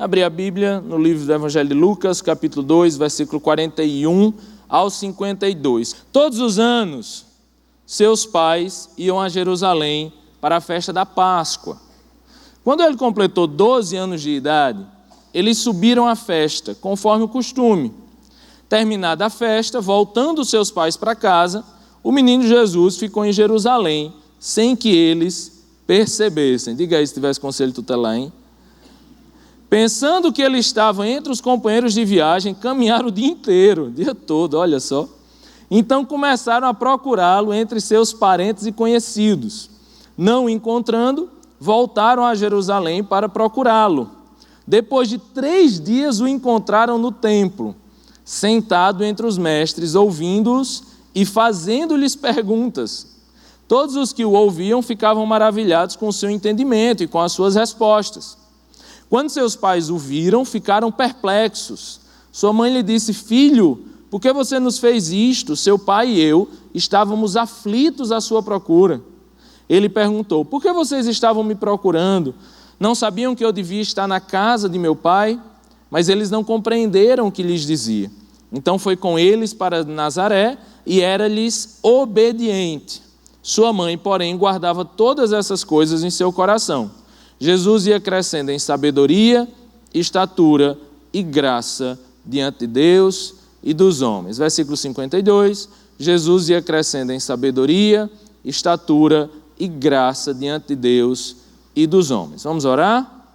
abrir a Bíblia no livro do Evangelho de Lucas, capítulo 2, versículo 41 ao 52. Todos os anos, seus pais iam a Jerusalém para a festa da Páscoa. Quando ele completou 12 anos de idade, eles subiram à festa, conforme o costume. Terminada a festa, voltando seus pais para casa, o menino Jesus ficou em Jerusalém, sem que eles percebessem. Diga aí se tivesse conselho tutelar, hein? Pensando que ele estava entre os companheiros de viagem, caminharam o dia inteiro, o dia todo, olha só. Então começaram a procurá-lo entre seus parentes e conhecidos. Não o encontrando, voltaram a Jerusalém para procurá-lo. Depois de 3 dias o encontraram no templo, sentado entre os mestres, ouvindo-os e fazendo-lhes perguntas. Todos os que o ouviam ficavam maravilhados com o seu entendimento e com as suas respostas. Quando seus pais o viram, ficaram perplexos. Sua mãe lhe disse: filho, por que você nos fez isto? Seu pai e eu estávamos aflitos à sua procura. Ele perguntou: por que vocês estavam me procurando? Não sabiam que eu devia estar na casa de meu pai? Mas eles não compreenderam o que lhes dizia. Então foi com eles para Nazaré e era-lhes obediente. Sua mãe, porém, guardava todas essas coisas em seu coração. Jesus ia crescendo em sabedoria, estatura e graça diante de Deus e dos homens. Versículo 52, Jesus ia crescendo em sabedoria, estatura e graça diante de Deus e dos homens. Vamos orar?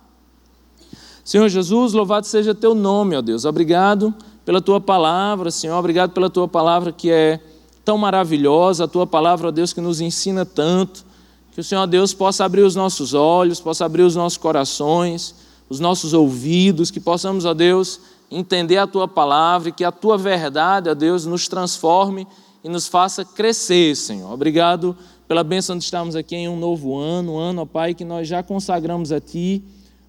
Senhor Jesus, louvado seja teu nome, ó Deus. Obrigado pela tua palavra, Senhor. Obrigado pela tua palavra que é tão maravilhosa, a tua palavra, ó Deus, que nos ensina tanto. Que o Senhor Deus possa abrir os nossos olhos, possa abrir os nossos corações, os nossos ouvidos, que possamos, ó Deus, entender a Tua palavra e que a Tua verdade, ó Deus, nos transforme e nos faça crescer, Senhor. Obrigado pela bênção de estarmos aqui em um novo ano, ó Pai, que nós já consagramos a Ti,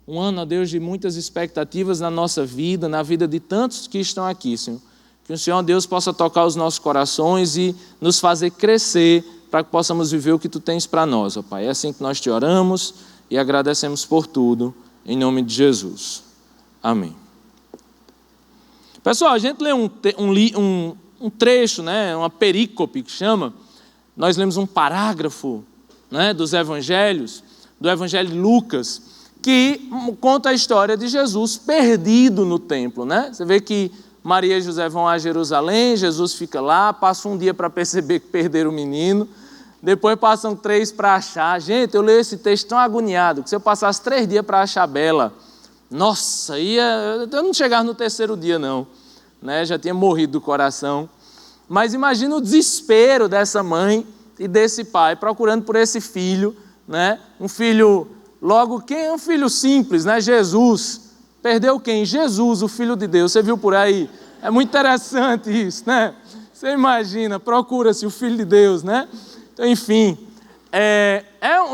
um ano, ó Deus, de muitas expectativas na nossa vida, na vida de tantos que estão aqui, Senhor. Que o Senhor Deus possa tocar os nossos corações e nos fazer crescer para que possamos viver o que Tu tens para nós, ó Pai. É assim que nós Te oramos e agradecemos por tudo, em nome de Jesus. Amém. Pessoal, a gente lê um trecho, né, uma perícope que chama, nós lemos um parágrafo, né, dos evangelhos, do evangelho de Lucas, que conta a história de Jesus perdido no templo, né? Você vê que Maria e José vão a Jerusalém, Jesus fica lá, passa um dia para perceber que perderam o menino, depois passam 3 para achar. Gente, eu leio esse texto tão agoniado, que se eu passasse 3 dias para achar Bela, nossa, eu não chegava no 3º dia não, né? Já tinha morrido do coração. Mas imagina o desespero dessa mãe e desse pai, procurando por esse filho, né? Um filho, logo quem é um filho simples, né? Jesus. Perdeu quem? Jesus, o Filho de Deus. Você viu por aí? É muito interessante isso, né? Você imagina, procura-se o Filho de Deus, né? Então, enfim,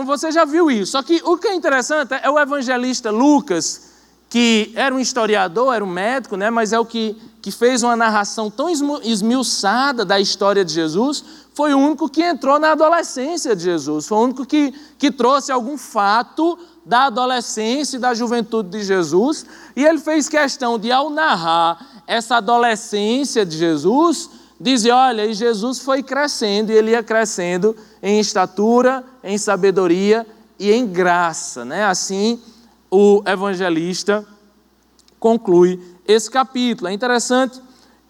você já viu isso. Só que o que é interessante é o evangelista Lucas, que era um historiador, era um médico, né? Mas é o que fez uma narração tão esmiuçada da história de Jesus, foi o único que entrou na adolescência de Jesus, foi o único que trouxe algum fato da adolescência e da juventude de Jesus, e ele fez questão de, ao narrar essa adolescência de Jesus, dizer, olha, e Jesus foi crescendo, e ele ia crescendo em estatura, em sabedoria e em graça, né? Assim, o evangelista conclui esse capítulo. É interessante,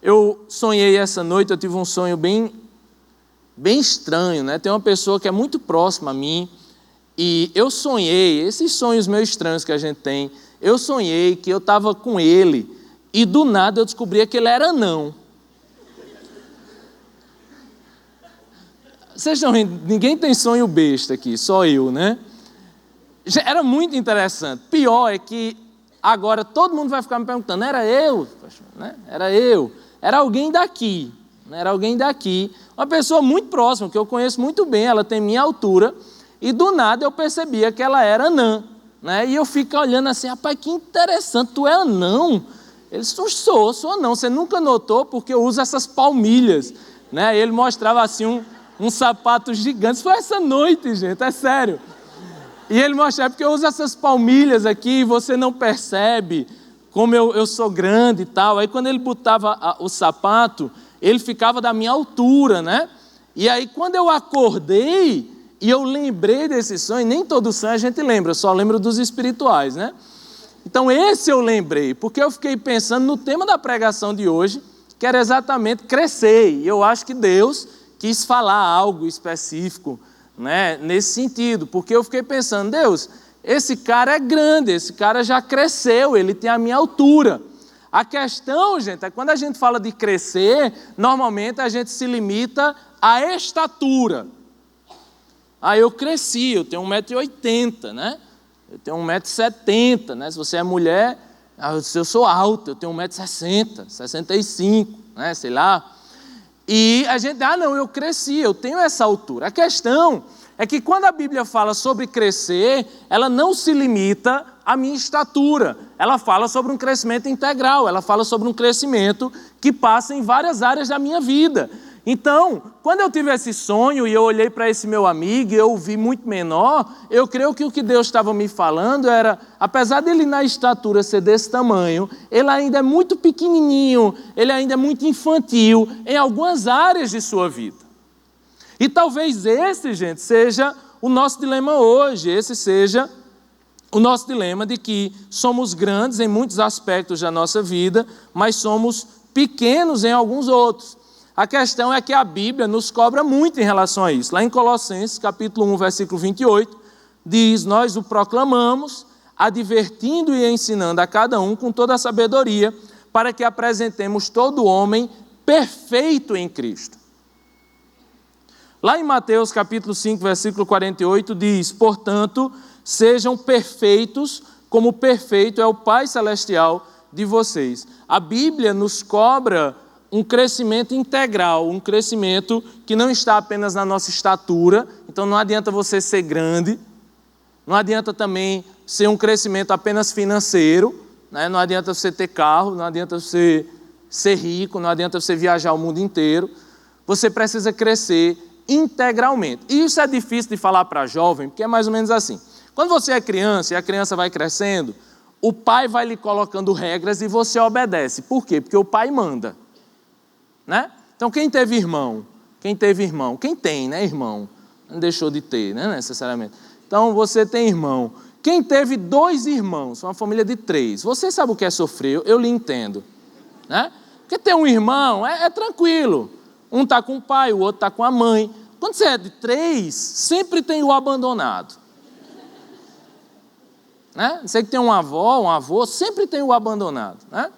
eu sonhei essa noite, eu tive um sonho bem estranho, né? Tem uma pessoa que é muito próxima a mim, e eu sonhei, esses sonhos meio estranhos que a gente tem, eu sonhei que eu estava com ele e do nada eu descobria que ele era anão. Vocês estão rindo? Ninguém tem sonho besta aqui, só eu, né? Era muito interessante. Pior é que agora todo mundo vai ficar me perguntando, era eu? Né? Era eu. Era alguém daqui. Né? Era alguém daqui. Uma pessoa muito próxima, que eu conheço muito bem, ela tem minha altura. E do nada eu percebia que ela era anã, né? E eu fico olhando assim, rapaz, que interessante, tu é anão? Ele disse, sou anão, você nunca notou porque eu uso essas palmilhas, né? Ele mostrava assim um sapato gigante, foi essa noite, gente, é sério. E ele mostrava, porque eu uso essas palmilhas aqui e você não percebe, como eu sou grande e tal. Aí quando ele botava o sapato, ele ficava da minha altura, né? E aí quando eu acordei e eu lembrei desse sonho, nem todo sonho a gente lembra, eu só lembro dos espirituais, né? Então esse eu lembrei, porque eu fiquei pensando no tema da pregação de hoje, que era exatamente crescer. E eu acho que Deus quis falar algo específico, né, nesse sentido, porque eu fiquei pensando, Deus, esse cara é grande, esse cara já cresceu, ele tem a minha altura. A questão, gente, é quando a gente fala de crescer, normalmente a gente se limita à estatura. Eu cresci, eu tenho 1,80 m, né? Eu tenho 1,70 m, né? Se você é mulher, eu sou alto, eu tenho 1,60 m, 65, né? Sei lá. E a gente, não, eu cresci, eu tenho essa altura. A questão é que quando a Bíblia fala sobre crescer, ela não se limita à minha estatura. Ela fala sobre um crescimento integral, ela fala sobre um crescimento que passa em várias áreas da minha vida. Então, quando eu tive esse sonho e eu olhei para esse meu amigo e eu o vi muito menor, eu creio que o que Deus estava me falando era, apesar dele na estatura ser desse tamanho, ele ainda é muito pequenininho, ele ainda é muito infantil em algumas áreas de sua vida. E talvez esse, gente, seja o nosso dilema hoje, esse seja o nosso dilema de que somos grandes em muitos aspectos da nossa vida, mas somos pequenos em alguns outros. A questão é que a Bíblia nos cobra muito em relação a isso. Lá em Colossenses, capítulo 1, versículo 28, diz, nós o proclamamos, advertindo e ensinando a cada um com toda a sabedoria, para que apresentemos todo homem perfeito em Cristo. Lá em Mateus, capítulo 5, versículo 48, diz, portanto, sejam perfeitos, como perfeito é o Pai Celestial de vocês. A Bíblia nos cobra um crescimento integral, um crescimento que não está apenas na nossa estatura, então não adianta você ser grande, não adianta também ser um crescimento apenas financeiro, né? Não adianta você ter carro, não adianta você ser rico, não adianta você viajar o mundo inteiro, você precisa crescer integralmente. E isso é difícil de falar para jovem, porque é mais ou menos assim, quando você é criança e a criança vai crescendo, o pai vai lhe colocando regras e você obedece. Por quê? Porque o pai manda. Né? Então quem teve irmão? Quem tem, né, irmão? Não deixou de ter, né, necessariamente. Então você tem irmão. Quem teve 2 irmãos, uma família de 3, você sabe o que é sofrer, eu lhe entendo. Né? Porque ter um irmão é tranquilo. Um está com o pai, o outro está com a mãe. Quando você é de 3, sempre tem o abandonado. Né? Você que tem uma avó, um avô, sempre tem o abandonado. Né?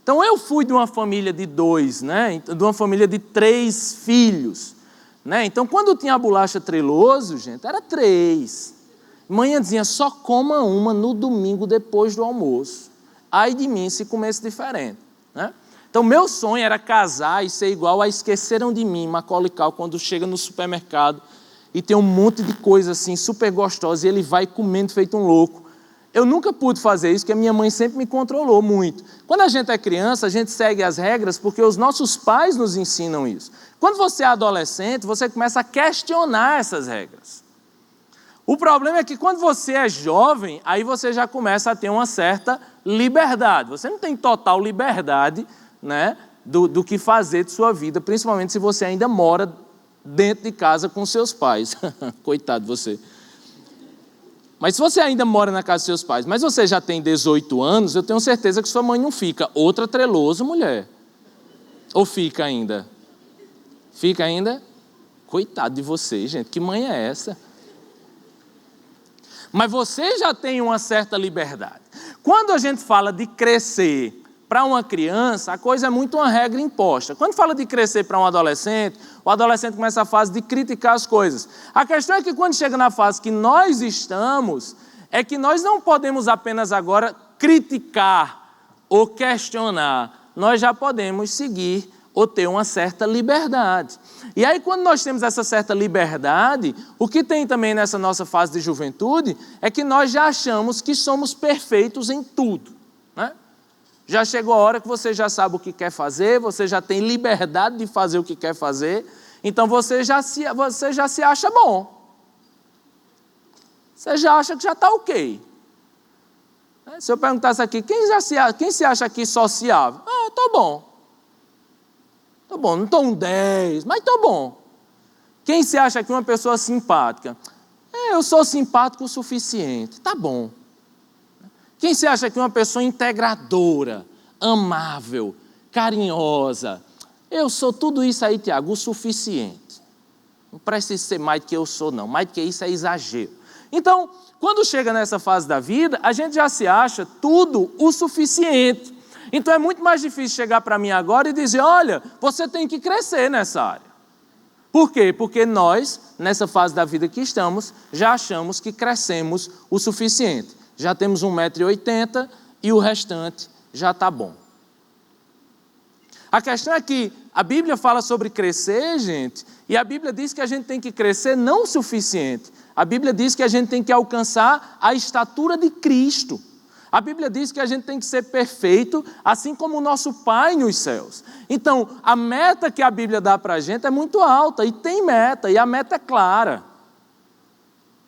Então eu fui de uma família de 2, né? De uma família de 3 filhos. Né? Então quando tinha a bolacha treloso, gente, era 3. Manhã dizia, só coma uma no domingo depois do almoço. Ai de mim se comesse diferente. Né? Então meu sonho era casar e ser igual a Esqueceram de Mim, Macaulay Culkin, quando chega no supermercado e tem um monte de coisa assim super gostosa e ele vai comendo feito um louco. Eu nunca pude fazer isso, porque a minha mãe sempre me controlou muito. Quando a gente é criança, a gente segue as regras porque os nossos pais nos ensinam isso. Quando você é adolescente, você começa a questionar essas regras. O problema é que quando você é jovem, aí você já começa a ter uma certa liberdade. Você não tem total liberdade, né, do que fazer de sua vida, principalmente se você ainda mora dentro de casa com seus pais. Coitado de você. Mas se você ainda mora na casa dos seus pais, mas você já tem 18 anos, eu tenho certeza que sua mãe não fica outra treloso, mulher. Ou fica ainda? Fica ainda? Coitado de você, gente, que mãe é essa? Mas você já tem uma certa liberdade. Quando a gente fala de crescer para uma criança, a coisa é muito uma regra imposta. Quando fala de crescer para um adolescente, o adolescente começa a fase de criticar as coisas. A questão é que quando chega na fase que nós estamos, é que nós não podemos apenas agora criticar ou questionar. Nós já podemos seguir ou ter uma certa liberdade. E aí quando nós temos essa certa liberdade, o que tem também nessa nossa fase de juventude é que nós já achamos que somos perfeitos em tudo. Né? Já chegou a hora que você já sabe o que quer fazer, você já tem liberdade de fazer o que quer fazer, então você já se acha bom. Você já acha que já está ok. Se eu perguntasse aqui, quem se acha aqui sociável? Tô bom. Tô bom, não estou um 10, mas tô bom. Quem se acha aqui uma pessoa simpática? Eu sou simpático o suficiente, tá bom. Quem se acha aqui uma pessoa integradora, amável, carinhosa? Eu sou tudo isso aí, Tiago, o suficiente. Não precisa ser mais do que eu sou, não. Mais do que isso é exagero. Então, quando chega nessa fase da vida, a gente já se acha tudo o suficiente. Então é muito mais difícil chegar para mim agora e dizer, olha, você tem que crescer nessa área. Por quê? Porque nós, nessa fase da vida que estamos, já achamos que crescemos o suficiente. Já temos 1,80 m e o restante já está bom. A questão é que a Bíblia fala sobre crescer, gente, e a Bíblia diz que a gente tem que crescer não o suficiente. A Bíblia diz que a gente tem que alcançar a estatura de Cristo. A Bíblia diz que a gente tem que ser perfeito, assim como o nosso Pai nos céus. Então, a meta que a Bíblia dá para a gente é muito alta, e tem meta, e a meta é clara.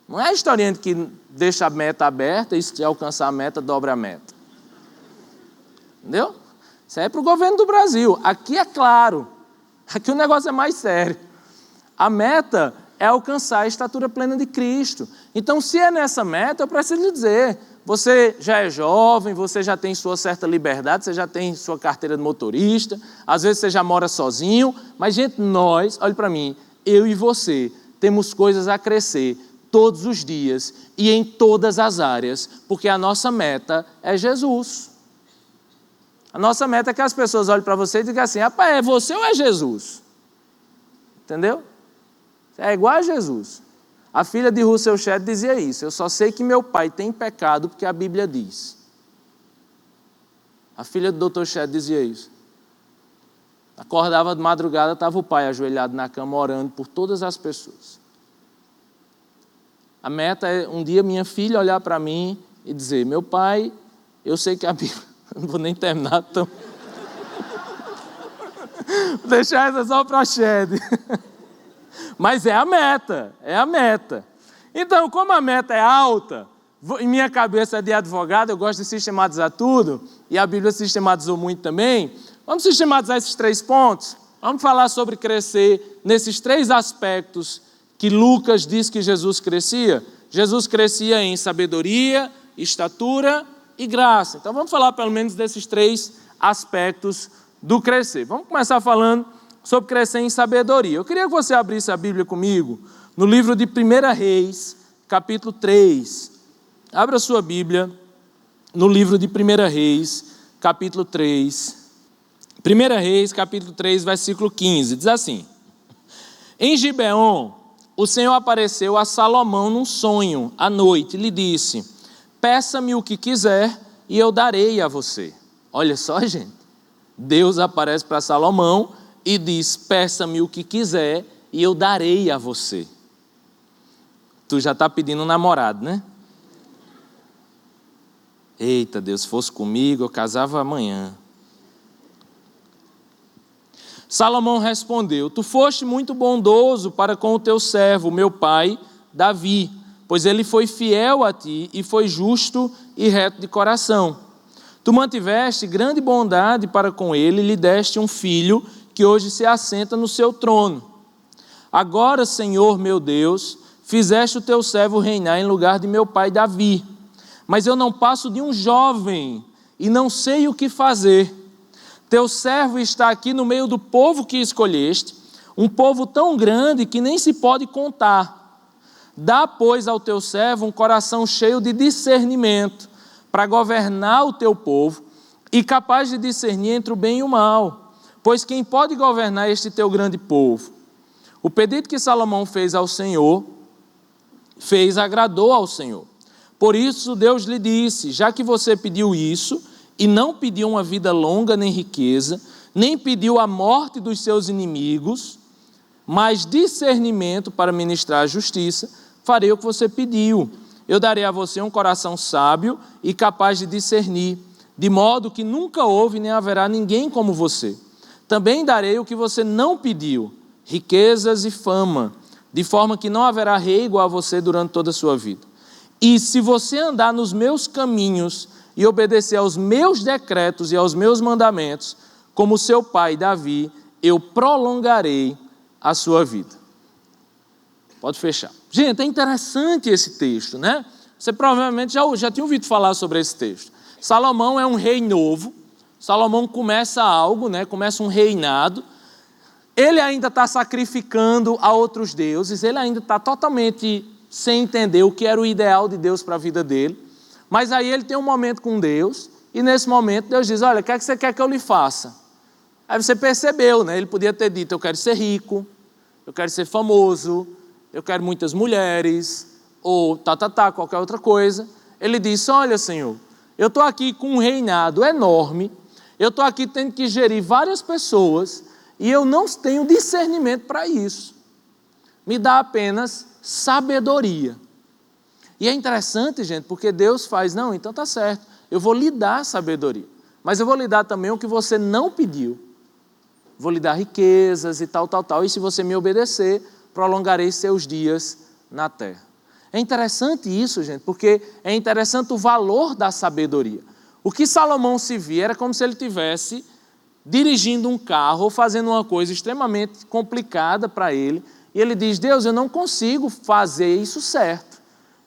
Não é a historinha que deixa a meta aberta e se alcançar a meta, dobra a meta. Entendeu? Isso aí é para o governo do Brasil. Aqui é claro. Aqui o negócio é mais sério. A meta é alcançar a estatura plena de Cristo. Então, se é nessa meta, eu preciso lhe dizer, você já é jovem, você já tem sua certa liberdade, você já tem sua carteira de motorista, às vezes você já mora sozinho, mas, gente, nós, olhe para mim, eu e você, temos coisas a crescer todos os dias e em todas as áreas, porque a nossa meta é Jesus. A nossa meta é que as pessoas olhem para você e digam assim, rapaz, é você ou é Jesus? Entendeu? É igual a Jesus. A filha de Russell Shedd dizia isso, eu só sei que meu pai tem pecado porque a Bíblia diz. A filha do Dr. Shedd dizia isso. Acordava de madrugada, estava o pai ajoelhado na cama orando por todas as pessoas. A meta é um dia minha filha olhar para mim e dizer, meu pai, eu sei que a Bíblia... Não vou nem terminar, então... Vou deixar essa só para o Shedd. Mas é a meta, é a meta. Então, como a meta é alta, em minha cabeça de advogado, eu gosto de sistematizar tudo, e a Bíblia sistematizou muito também. Vamos sistematizar esses 3 pontos? Vamos falar sobre crescer nesses 3 aspectos que Lucas diz que Jesus crescia. Jesus crescia em sabedoria, estatura e graça. Então, vamos falar pelo menos desses 3 aspectos do crescer. Vamos começar falando sobre crescer em sabedoria. Eu queria que você abrisse a Bíblia comigo no livro de 1 Reis, capítulo 3. Abra a sua Bíblia no livro de 1 Reis, capítulo 3. 1 Reis, capítulo 3, versículo 15. Diz assim, em Gibeon, o Senhor apareceu a Salomão num sonho, à noite, e lhe disse, peça-me o que quiser e eu darei a você. Olha só, gente. Deus aparece para Salomão e diz, peça-me o que quiser e eu darei a você. Tu já está pedindo um namorado, né? Eita, Deus, se fosse comigo, eu casava amanhã. Salomão respondeu, tu foste muito bondoso para com o teu servo, meu pai, Davi, pois ele foi fiel a ti e foi justo e reto de coração. Tu mantiveste grande bondade para com ele e lhe deste um filho que hoje se assenta no seu trono. Agora, Senhor meu Deus, fizeste o teu servo reinar em lugar de meu pai Davi. Mas eu não passo de um jovem e não sei o que fazer. Teu servo está aqui no meio do povo que escolheste, um povo tão grande que nem se pode contar. Dá, pois, ao teu servo um coração cheio de discernimento para governar o teu povo e capaz de discernir entre o bem e o mal. Pois quem pode governar este teu grande povo? O pedido que Salomão fez ao Senhor, agradou ao Senhor. Por isso Deus lhe disse, já que você pediu isso, e não pediu uma vida longa nem riqueza, nem pediu a morte dos seus inimigos, mas discernimento para ministrar a justiça, farei o que você pediu. Eu darei a você um coração sábio e capaz de discernir, de modo que nunca houve nem haverá ninguém como você. Também darei o que você não pediu, riquezas e fama, de forma que não haverá rei igual a você durante toda a sua vida. E se você andar nos meus caminhos e obedecer aos meus decretos e aos meus mandamentos, como seu pai Davi, eu prolongarei a sua vida. Pode fechar. Gente, é interessante esse texto, né? Você provavelmente já tinha ouvido falar sobre esse texto. Salomão é um rei novo. Salomão começa algo, né? Começa um reinado. Ele ainda está sacrificando a outros deuses. Ele ainda está totalmente sem entender o que era o ideal de Deus para a vida dele. Mas aí ele tem um momento com Deus. E nesse momento Deus diz, olha, o que é que você quer que eu lhe faça? Aí você percebeu, né? Ele podia ter dito, eu quero ser rico, eu quero ser famoso, eu quero muitas mulheres, ou qualquer outra coisa. Ele disse, olha, Senhor, eu estou aqui com um reinado enorme, eu estou aqui tendo que gerir várias pessoas, e eu não tenho discernimento para isso. Me dá apenas sabedoria. E é interessante, gente, porque Deus faz, não, então tá certo, eu vou lhe dar sabedoria, mas eu vou lhe dar também o que você não pediu. Vou lhe dar riquezas e tal, e se você me obedecer, prolongarei seus dias na terra. É interessante isso, gente, porque é interessante o valor da sabedoria. O que Salomão se via era como se ele estivesse dirigindo um carro ou fazendo uma coisa extremamente complicada para ele, e ele diz, Deus, eu não consigo fazer isso certo.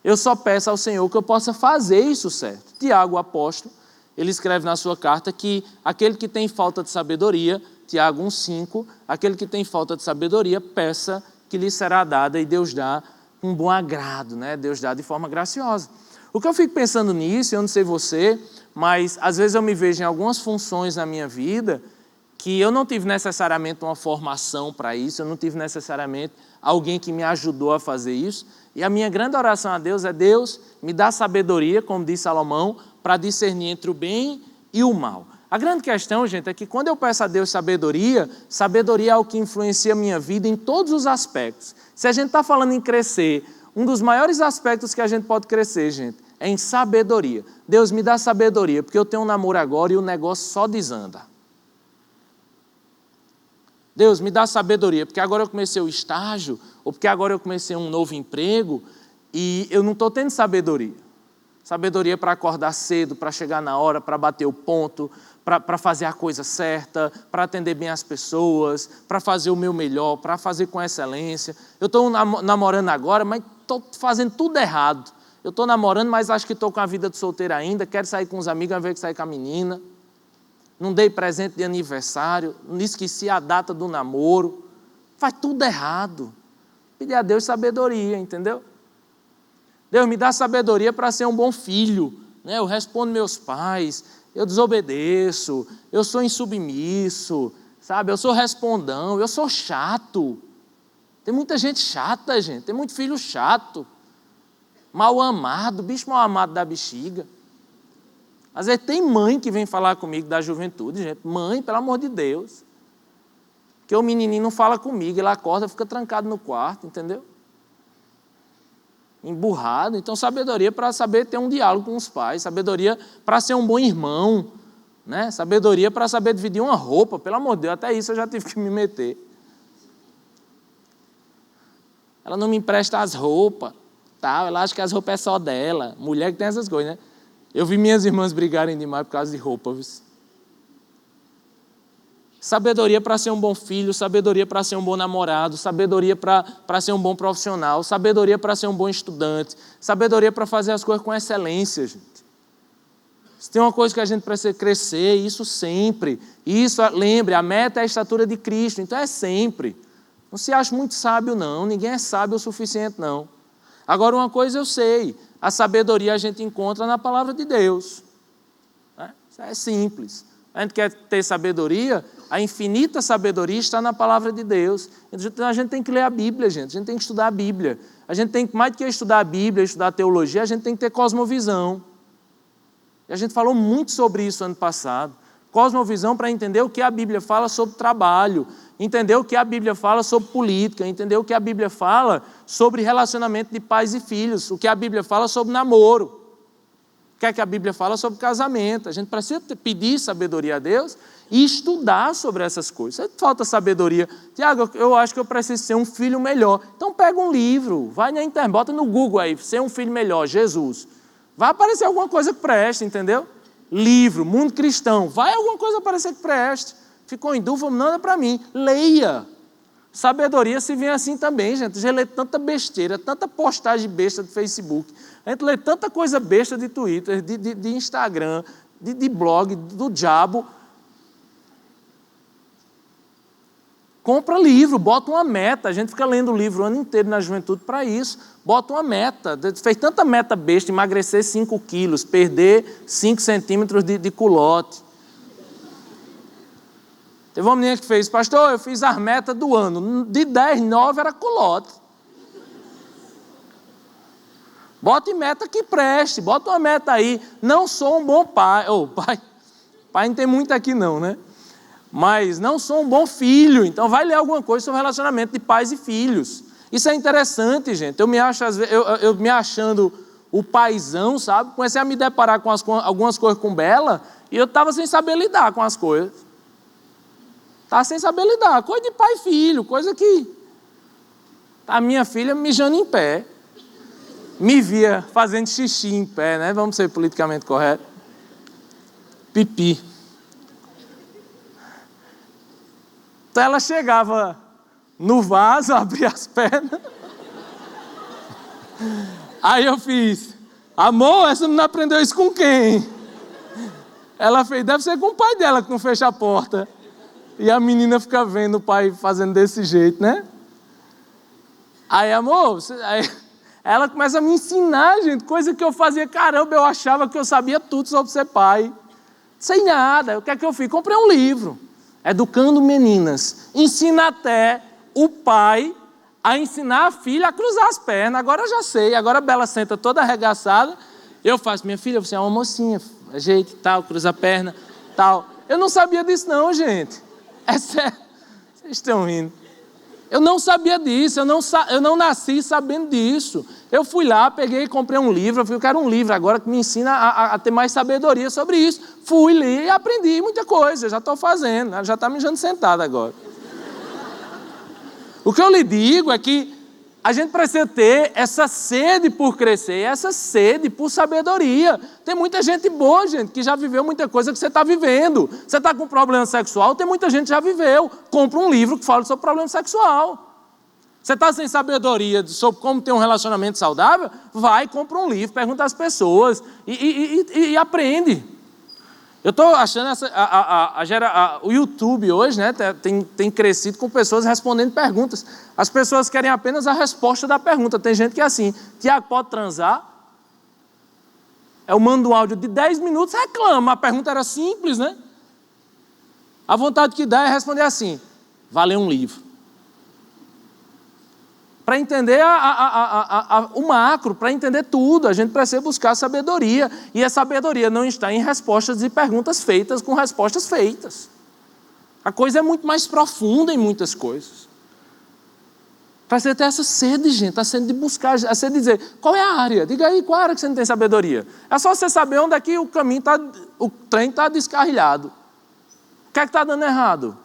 Eu só peço ao Senhor que eu possa fazer isso certo. Tiago, o apóstolo, ele escreve na sua carta que aquele que tem falta de sabedoria, Tiago 1,5, aquele que tem falta de sabedoria, peça que lhe será dada, e Deus dá com bom agrado, né? Deus dá de forma graciosa. O que eu fico pensando nisso, eu não sei você, mas às vezes eu me vejo em algumas funções na minha vida que eu não tive necessariamente uma formação para isso, eu não tive necessariamente alguém que me ajudou a fazer isso, e a minha grande oração a Deus é, Deus, me dá sabedoria, como diz Salomão, para discernir entre o bem e o mal. A grande questão, gente, é que quando eu peço a Deus sabedoria, sabedoria é o que influencia a minha vida em todos os aspectos. Se a gente está falando em crescer, um dos maiores aspectos que a gente pode crescer, gente, é em sabedoria. Deus, me dá sabedoria, porque eu tenho um namoro agora e o negócio só desanda. Deus, me dá sabedoria, porque agora eu comecei o estágio, ou porque agora eu comecei um novo emprego, e eu não estou tendo sabedoria. Sabedoria para acordar cedo, para chegar na hora, para bater o ponto, para fazer a coisa certa, para atender bem as pessoas, para fazer o meu melhor, para fazer com excelência. Eu estou namorando agora, mas estou fazendo tudo errado. Eu estou namorando, mas acho que estou com a vida de solteiro ainda, quero sair com os amigos ao invés de sair com a menina. Não dei presente de aniversário, não esqueci a data do namoro. Faz tudo errado. Pedir a Deus sabedoria, entendeu? Deus, me dá sabedoria para ser um bom filho, né? Eu respondo meus pais, eu desobedeço, eu sou insubmisso, sabe? Eu sou respondão, eu sou chato. Tem muita gente chata, gente, tem muito filho chato, mal amado, bicho mal amado da bexiga. Às vezes tem mãe que vem falar comigo da juventude, gente, mãe, pelo amor de Deus, que o menininho não fala comigo, ele acorda, fica trancado no quarto, entendeu? Emburrado. Então, sabedoria para saber ter um diálogo com os pais, sabedoria para ser um bom irmão, né? Sabedoria para saber dividir uma roupa, pelo amor de Deus, até isso eu já tive que me meter. Ela não me empresta as roupas, tal, ela acha que as roupas é só dela, mulher que tem essas coisas, né? Eu vi minhas irmãs brigarem demais por causa de roupas. Sabedoria para ser um bom filho, sabedoria para ser um bom namorado, sabedoria para ser um bom profissional, sabedoria para ser um bom estudante, sabedoria para fazer as coisas com excelência, gente. Se tem uma coisa que a gente precisa crescer, isso sempre. Isso, lembre, a meta é a estatura de Cristo, então é sempre. Não se acha muito sábio, não. Ninguém é sábio o suficiente, não. Agora, uma coisa eu sei, a sabedoria a gente encontra na palavra de Deus. Isso é simples. A gente quer ter sabedoria, a infinita sabedoria está na palavra de Deus. Então a gente tem que ler a Bíblia, gente. A gente tem que estudar a Bíblia. A gente tem que, mais do que estudar a Bíblia, estudar a teologia, a gente tem que ter cosmovisão. E a gente falou muito sobre isso ano passado. Cosmovisão para entender o que a Bíblia fala sobre trabalho, entender o que a Bíblia fala sobre política, entender o que a Bíblia fala sobre relacionamento de pais e filhos, o que a Bíblia fala sobre namoro. O que é que a Bíblia fala sobre casamento? A gente precisa pedir sabedoria a Deus e estudar sobre essas coisas. Falta sabedoria. Tiago, eu acho que eu preciso ser um filho melhor. Então pega um livro, vai na internet, bota no Google aí, ser um filho melhor, Jesus. Vai aparecer alguma coisa que preste, entendeu? Livro, mundo cristão, vai alguma coisa aparecer que preste. Ficou em dúvida, não é para mim. Leia. Sabedoria se vem assim também, gente. A gente lê tanta besteira, tanta postagem besta do Facebook. A gente lê tanta coisa besta de Twitter, de Instagram, de blog, do diabo. Compra livro, bota uma meta. A gente fica lendo livro o ano inteiro na juventude para isso. Bota uma meta. Fez tanta meta besta, emagrecer 5 quilos, perder 5 centímetros de culote. Teve uma menina que fez, pastor, eu fiz as metas do ano. De 10, 9 era culote. Bota em meta que preste, bota uma meta aí. Não sou um bom pai. Pai não tem muito aqui não, né? Mas não sou um bom filho. Então vai ler alguma coisa sobre relacionamento de pais e filhos. Isso é interessante, gente. Eu me acho, às vezes, eu me achando o paizão, sabe? Comecei a me deparar com algumas coisas com Bela e eu estava sem saber lidar com as coisas. Estava sem saber lidar. Coisa de pai e filho, coisa que a minha filha mijando em pé. Me via fazendo xixi em pé, né? Vamos ser politicamente corretos. Pipi. Então ela chegava no vaso, abria as pernas. Aí eu fiz, amor, essa menina aprendeu isso com quem? Ela fez, deve ser com o pai dela que não fecha a porta. E a menina fica vendo o pai fazendo desse jeito, né? Aí, amor, aí ela começa a me ensinar, gente, coisa que eu fazia, caramba, eu achava que eu sabia tudo sobre ser pai. Sem nada, o que é que eu fiz? Comprei um livro. Educando Meninas, ensina até o pai a ensinar a filha a cruzar as pernas. Agora eu já sei, agora a Bela senta toda arregaçada, eu faço, minha filha, você é uma mocinha, ajeita, tal, cruza a perna, tal. Eu não sabia disso não, gente. É sério, vocês estão rindo. Eu não sabia disso, eu não nasci sabendo disso. Eu fui lá, peguei e comprei um livro, eu quero um livro agora que me ensina a ter mais sabedoria sobre isso. Fui, li e aprendi muita coisa, já estou fazendo, já está mijando sentado agora. O que eu lhe digo é que a gente precisa ter essa sede por crescer, essa sede por sabedoria. Tem muita gente boa, gente, que já viveu muita coisa que você está vivendo. Você está com problema sexual, tem muita gente que já viveu. Compra um livro que fala sobre problema sexual. Você está sem sabedoria sobre como ter um relacionamento saudável? Vai, compra um livro, pergunta às pessoas e aprende. Eu estou achando o YouTube hoje, né, tem crescido com pessoas respondendo perguntas. As pessoas querem apenas a resposta da pergunta. Tem gente que é assim, Tiago, pode transar? Eu mando um áudio de 10 minutos, reclama. A pergunta era simples, né? A vontade que dá é responder assim, vá ler um livro. Para entender o macro, para entender tudo, a gente precisa buscar sabedoria. E a sabedoria não está em respostas e perguntas feitas com respostas feitas. A coisa é muito mais profunda em muitas coisas. Precisa ter essa sede, gente, a sede de buscar, a sede de dizer, qual é a área? Diga aí, qual é a área que você não tem sabedoria? É só você saber onde é que o trem está descarrilhado. O que é que está dando errado?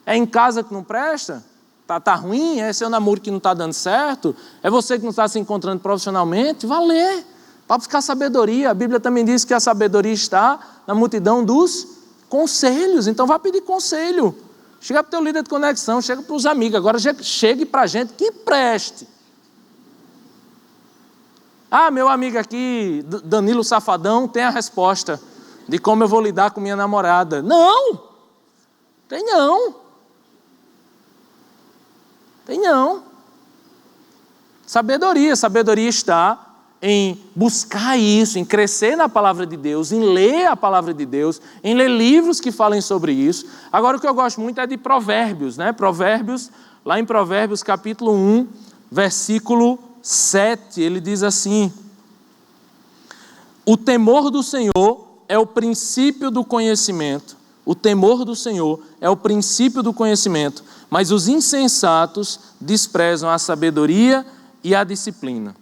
É em casa que não presta? Está ruim? É seu namoro que não está dando certo? É você que não está se encontrando profissionalmente? Vá ler, para buscar sabedoria. A Bíblia também diz que a sabedoria está na multidão dos conselhos. Então vá pedir conselho. Chega para o teu líder de conexão, chega para os amigos. Agora chegue para a gente que preste. Ah, meu amigo aqui, Danilo Safadão, tem a resposta de como eu vou lidar com minha namorada. Não! Tem não. Tem não. Sabedoria está em buscar isso, em crescer na palavra de Deus, em ler a palavra de Deus, em ler livros que falem sobre isso. Agora o que eu gosto muito é de Provérbios, né? Provérbios, lá em Provérbios capítulo 1, versículo 7, ele diz assim: o temor do Senhor é o princípio do conhecimento. O temor do Senhor é o princípio do conhecimento, mas os insensatos desprezam a sabedoria e a disciplina.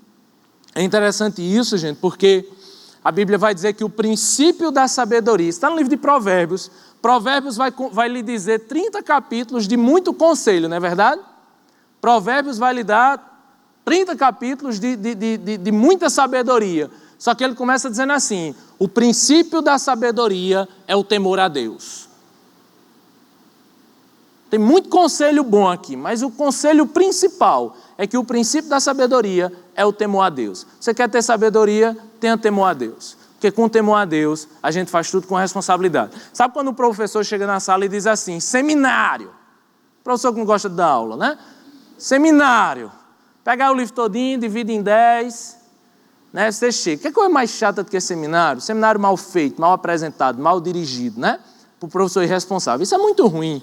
É interessante isso, gente, porque a Bíblia vai dizer que o princípio da sabedoria, está no livro de Provérbios, Provérbios vai lhe dizer 30 capítulos de muito conselho, não é verdade? Provérbios vai lhe dar 30 capítulos de muita sabedoria. Só que ele começa dizendo assim: o princípio da sabedoria é o temor a Deus. Tem muito conselho bom aqui, mas o conselho principal é que o princípio da sabedoria é o temor a Deus. Você quer ter sabedoria? Tenha temor a Deus. Porque com temor a Deus, a gente faz tudo com responsabilidade. Sabe quando o professor chega na sala e diz assim: seminário. Professor que não gosta de dar aula, né? Seminário. Pegar o livro todinho, divide em 10, né? Você chega. Que coisa mais chata do que seminário? Seminário mal feito, mal apresentado, mal dirigido, né? Para o professor irresponsável. Isso é muito ruim.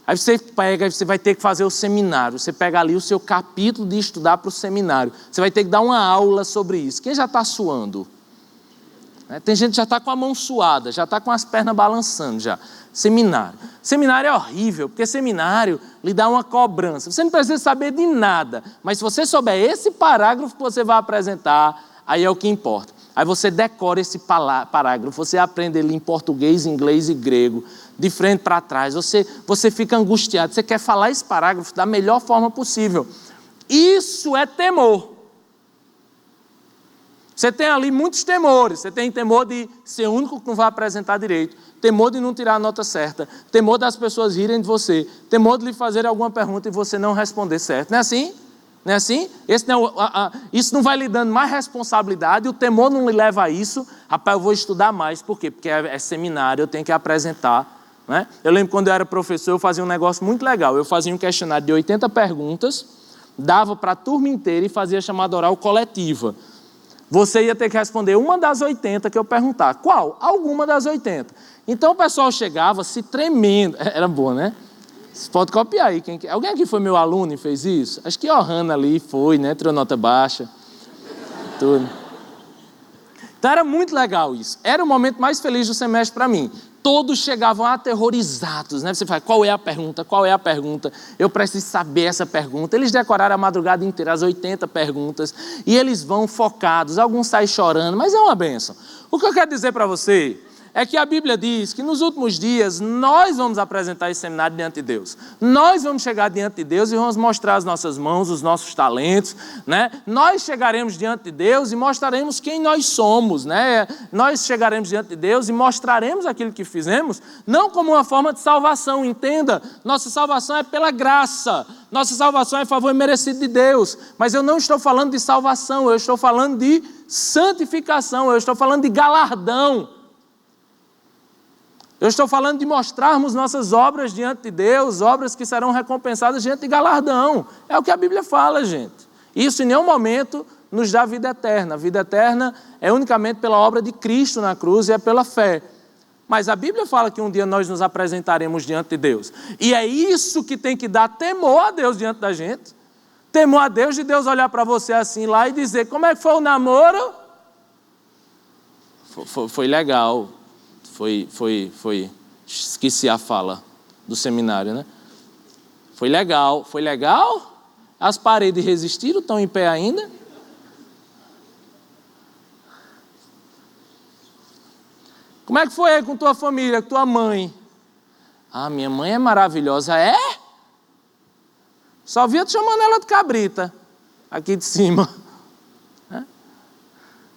Aí você pega, aí você vai ter que fazer o seminário. Você pega ali o seu capítulo de estudar para o seminário. Você vai ter que dar uma aula sobre isso. Quem já está suando? Tem gente que já está com a mão suada, já está com as pernas balançando já. Seminário. Seminário é horrível, porque seminário lhe dá uma cobrança. Você não precisa saber de nada, mas se você souber esse parágrafo que você vai apresentar, aí é o que importa. Aí você decora esse parágrafo, você aprende ele em português, inglês e grego, de frente para trás. Você fica angustiado, você quer falar esse parágrafo da melhor forma possível. Isso é temor. Você tem ali muitos temores. Você tem temor de ser o único que não vai apresentar direito, temor de não tirar a nota certa, temor das pessoas rirem de você, temor de lhe fazer alguma pergunta e você não responder certo. Não é assim? Não é assim? Isso não vai lhe dando mais responsabilidade, o temor não lhe leva a isso. Rapaz, eu vou estudar mais. Por quê? Porque é seminário, eu tenho que apresentar. Né? Eu lembro quando eu era professor, eu fazia um negócio muito legal. Eu fazia um questionário de 80 perguntas, dava para a turma inteira e fazia chamada oral coletiva. Você ia ter que responder uma das 80 que eu perguntar. Qual? Alguma das 80. Então o pessoal chegava se tremendo. Era bom, né? Você pode copiar aí. Alguém aqui foi meu aluno e fez isso? Acho que a Ohana ali foi, né? Tirou nota baixa. Tudo. Então era muito legal isso. Era o momento mais feliz do semestre para mim. Todos chegavam aterrorizados, né? Você fala, qual é a pergunta? Qual é a pergunta? Eu preciso saber essa pergunta. Eles decoraram a madrugada inteira, as 80 perguntas, e eles vão focados, alguns saem chorando, mas é uma bênção. O que eu quero dizer para você é que a Bíblia diz que nos últimos dias nós vamos apresentar esse seminário diante de Deus. Nós vamos chegar diante de Deus e vamos mostrar as nossas mãos, os nossos talentos, né? Nós chegaremos diante de Deus e mostraremos quem nós somos, né? Nós chegaremos diante de Deus e mostraremos aquilo que fizemos, não como uma forma de salvação, entenda. Nossa salvação é pela graça. Nossa salvação é favor merecido de Deus. Mas eu não estou falando de salvação, eu estou falando de santificação, eu estou falando de galardão. Eu estou falando de mostrarmos nossas obras diante de Deus, obras que serão recompensadas diante de galardão. É o que a Bíblia fala, gente. Isso em nenhum momento nos dá vida eterna. A vida eterna é unicamente pela obra de Cristo na cruz e é pela fé. Mas a Bíblia fala que um dia nós nos apresentaremos diante de Deus. E é isso que tem que dar temor a Deus diante da gente. Temor a Deus de Deus olhar para você assim lá e dizer, como é que foi o namoro? Foi legal. Esqueci a fala do seminário, né? Foi legal. As paredes resistiram, estão em pé ainda. Como é que foi aí com tua família, com tua mãe? Ah, minha mãe é maravilhosa. É? Só via te chamando ela de cabrita, aqui de cima.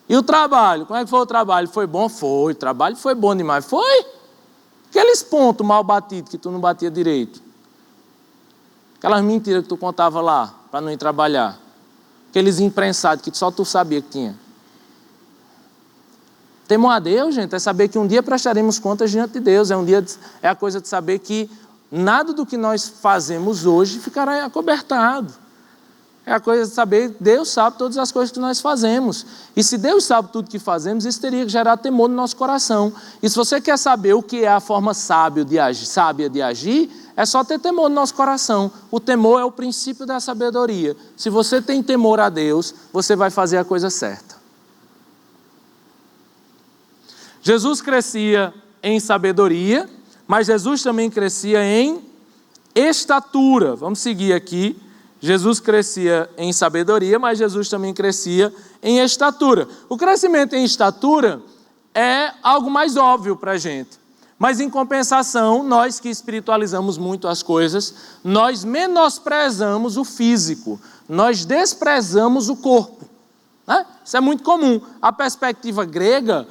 E o trabalho? Como é que foi o trabalho? Foi bom? Foi. O trabalho foi bom demais. Foi? Aqueles pontos mal batidos que tu não batia direito. Aquelas mentiras que tu contava lá para não ir trabalhar. Aqueles imprensados que só tu sabia que tinha. Temor a Deus, gente, é saber que um dia prestaremos contas diante de Deus. É a coisa de saber que nada do que nós fazemos hoje ficará acobertado. É a coisa de saber que Deus sabe todas as coisas que nós fazemos. E se Deus sabe tudo que fazemos, isso teria que gerar temor no nosso coração. E se você quer saber o que é a forma sábia de agir, é só ter temor no nosso coração. O temor é o princípio da sabedoria. Se você tem temor a Deus, você vai fazer a coisa certa. Jesus crescia em sabedoria, mas Jesus também crescia em estatura. Vamos seguir aqui. Jesus crescia em sabedoria, mas Jesus também crescia em estatura. O crescimento em estatura é algo mais óbvio para a gente. Mas em compensação, nós que espiritualizamos muito as coisas, nós menosprezamos o físico, nós desprezamos o corpo. Né? Isso é muito comum. A perspectiva grega,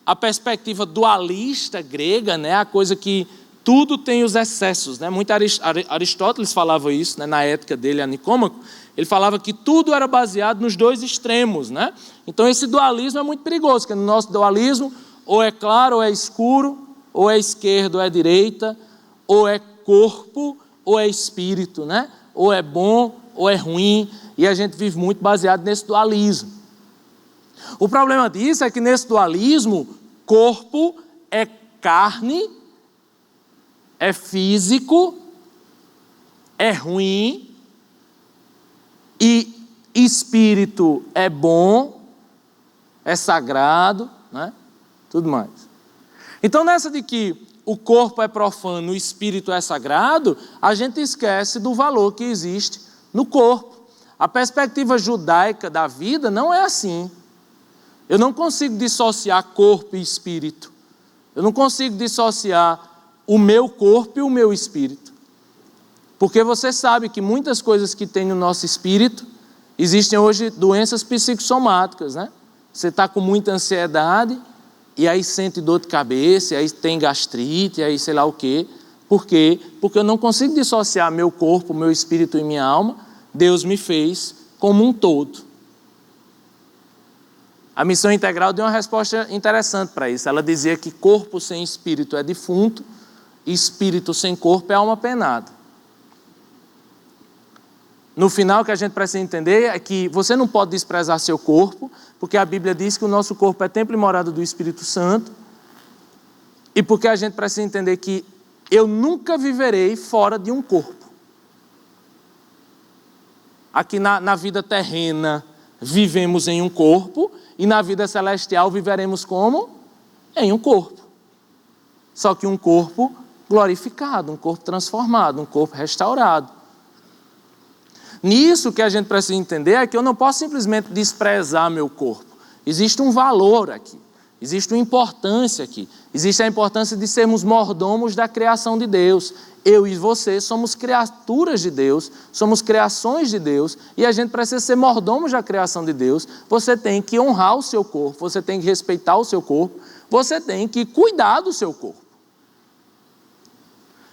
a perspectiva dualista grega, né? A coisa que tudo tem os excessos. Né? Muito Aristóteles falava isso, né? Na ética dele, a Nicômaco, ele falava que tudo era baseado nos dois extremos. Né? Então esse dualismo é muito perigoso, porque no nosso dualismo ou é claro ou é escuro, ou é esquerda ou é direita, ou é corpo ou é espírito, né? Ou é bom ou é ruim, e a gente vive muito baseado nesse dualismo. O problema disso é que nesse dualismo, corpo é carne, é físico, é ruim, e espírito é bom, é sagrado, né? Tudo mais. Então, nessa de que o corpo é profano, o espírito é sagrado, a gente esquece do valor que existe no corpo. A perspectiva judaica da vida não é assim. Eu não consigo dissociar corpo e espírito. Eu não consigo dissociar o meu corpo e o meu espírito. Porque você sabe que muitas coisas que tem no nosso espírito, existem hoje doenças psicossomáticas, né? Você está com muita ansiedade, e aí sente dor de cabeça, e aí tem gastrite, e aí sei lá o quê. Por quê? Porque eu não consigo dissociar meu corpo, meu espírito e minha alma. Deus me fez como um todo. A missão integral deu uma resposta interessante para isso. Ela dizia que corpo sem espírito é defunto, e espírito sem corpo é alma penada. No final, o que a gente precisa entender é que você não pode desprezar seu corpo, porque a Bíblia diz que o nosso corpo é templo e morada do Espírito Santo, e porque a gente precisa entender que eu nunca viverei fora de um corpo. Aqui na vida terrena, vivemos em um corpo, e na vida celestial viveremos como? Em um corpo. Só que um corpo glorificado, um corpo transformado, um corpo restaurado. Nisso que a gente precisa entender é que eu não posso simplesmente desprezar meu corpo. Existe um valor aqui, existe uma importância aqui. Existe a importância de sermos mordomos da criação de Deus. Eu e você somos criaturas de Deus, somos criações de Deus, e a gente precisa ser mordomos da criação de Deus. Você tem que honrar o seu corpo, você tem que respeitar o seu corpo, você tem que cuidar do seu corpo.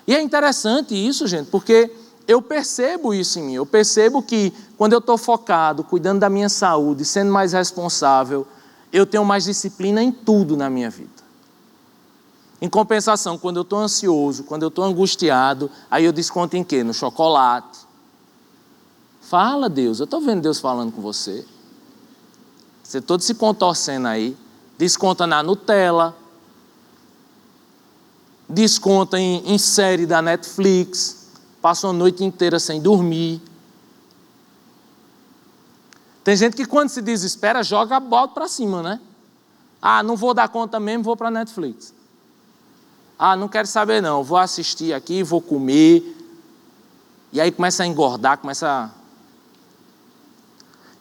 E é interessante isso, gente, porque eu percebo isso em mim. Eu percebo que quando eu estou focado, cuidando da minha saúde, sendo mais responsável, eu tenho mais disciplina em tudo na minha vida. Em compensação, quando eu estou ansioso, quando eu estou angustiado, aí eu desconto em quê? No chocolate. Fala, Deus, eu estou vendo Deus falando com você. Você todo se contorcendo aí. Desconta na Nutella. Desconta em série da Netflix. Passa uma noite inteira sem dormir. Tem gente que quando se desespera, joga a bola para cima, né? Ah, não vou dar conta mesmo, vou para a Netflix. Ah, não quero saber não, vou assistir aqui, vou comer. E aí começa a engordar, começa a...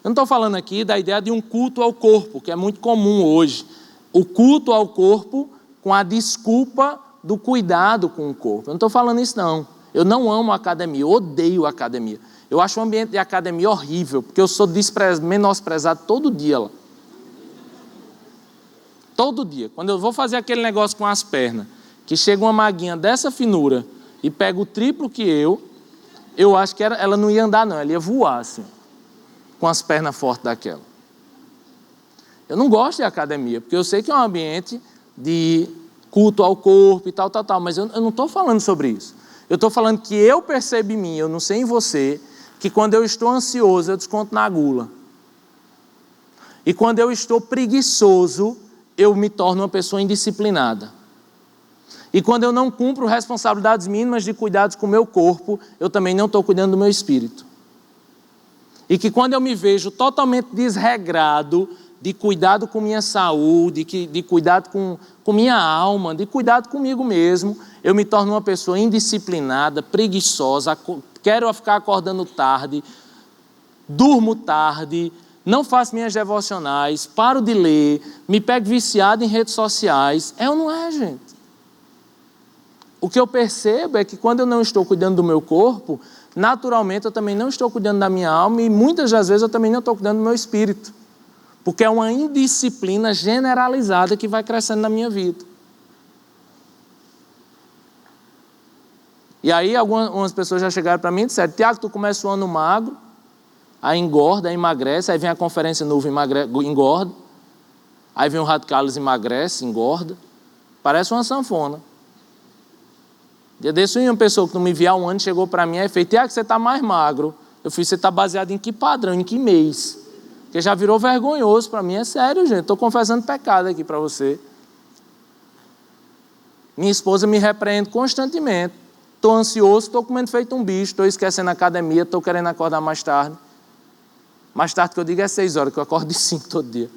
Eu não estou falando aqui da ideia de um culto ao corpo, que é muito comum hoje. O culto ao corpo com a desculpa do cuidado com o corpo. Eu não estou falando isso não. Eu não amo a academia, eu odeio a academia. Eu acho o ambiente de academia horrível, porque eu sou menosprezado todo dia lá. Todo dia. Quando eu vou fazer aquele negócio com as pernas, que chega uma maguinha dessa finura e pega o triplo que eu acho que ela não ia andar não, ela ia voar assim, com as pernas fortes daquela. Eu não gosto de academia, porque eu sei que é um ambiente de culto ao corpo e tal, mas eu não estou falando sobre isso. Eu estou falando que eu percebo em mim, eu não sei em você, que quando eu estou ansioso, eu desconto na gula. E quando eu estou preguiçoso, eu me torno uma pessoa indisciplinada. E quando eu não cumpro responsabilidades mínimas de cuidados com o meu corpo, eu também não estou cuidando do meu espírito. E que quando eu me vejo totalmente desregrado, de cuidado com minha saúde, de cuidado com minha alma, de cuidado comigo mesmo, eu me torno uma pessoa indisciplinada, preguiçosa, quero ficar acordando tarde, durmo tarde, não faço minhas devocionais, paro de ler, me pego viciado em redes sociais. É ou não é, gente? o que eu percebo é que quando eu não estou cuidando do meu corpo, naturalmente eu também não estou cuidando da minha alma e muitas das vezes eu também não estou cuidando do meu espírito. Porque é uma indisciplina generalizada que vai crescendo na minha vida. E aí algumas pessoas já chegaram para mim e disseram: Tiago, tu começa o ano magro, aí engorda, aí emagrece, aí vem a conferência nova, engorda, aí vem o Radicalis, emagrece, engorda. Parece uma sanfona. Dia desse, uma pessoa que não me via há um ano chegou para mim e fez: Tiago, você está mais magro. Eu fiz: você está baseado em que padrão, em que mês? Porque já virou vergonhoso para mim. É sério, gente, estou confessando pecado aqui para você. Minha esposa me repreende constantemente. Estou ansioso, estou comendo feito um bicho, estou esquecendo a academia, estou querendo acordar mais tarde. Mais tarde que eu digo é 6 horas, que eu acordo de 5 todo dia.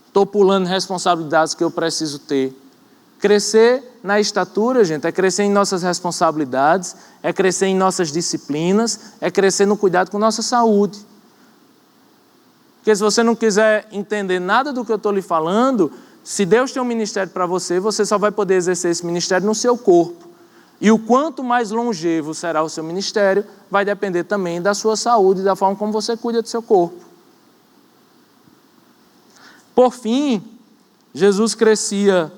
Estou pulando responsabilidades que eu preciso ter. Crescer na estatura, gente, é crescer em nossas responsabilidades, é crescer em nossas disciplinas, é crescer no cuidado com nossa saúde. Porque se você não quiser entender nada do que eu estou lhe falando, se Deus tem um ministério para você, você só vai poder exercer esse ministério no seu corpo. E o quanto mais longevo será o seu ministério, vai depender também da sua saúde e da forma como você cuida do seu corpo. Por fim, Jesus crescia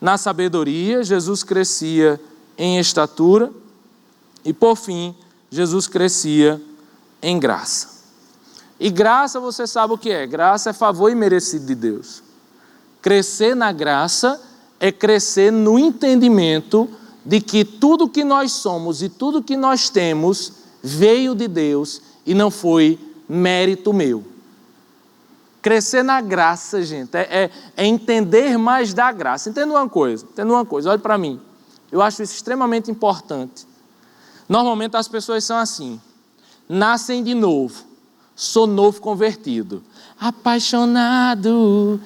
na sabedoria, Jesus crescia em estatura e, por fim, Jesus crescia em graça. E graça, você sabe o que é? Graça é favor imerecido de Deus. Crescer na graça é crescer no entendimento de que tudo que nós somos e tudo que nós temos veio de Deus e não foi mérito meu. Crescer na graça, gente, é entender mais da graça. Entenda uma coisa, olhe para mim. Eu acho isso extremamente importante. Normalmente as pessoas são assim: nascem de novo, sou novo convertido, apaixonado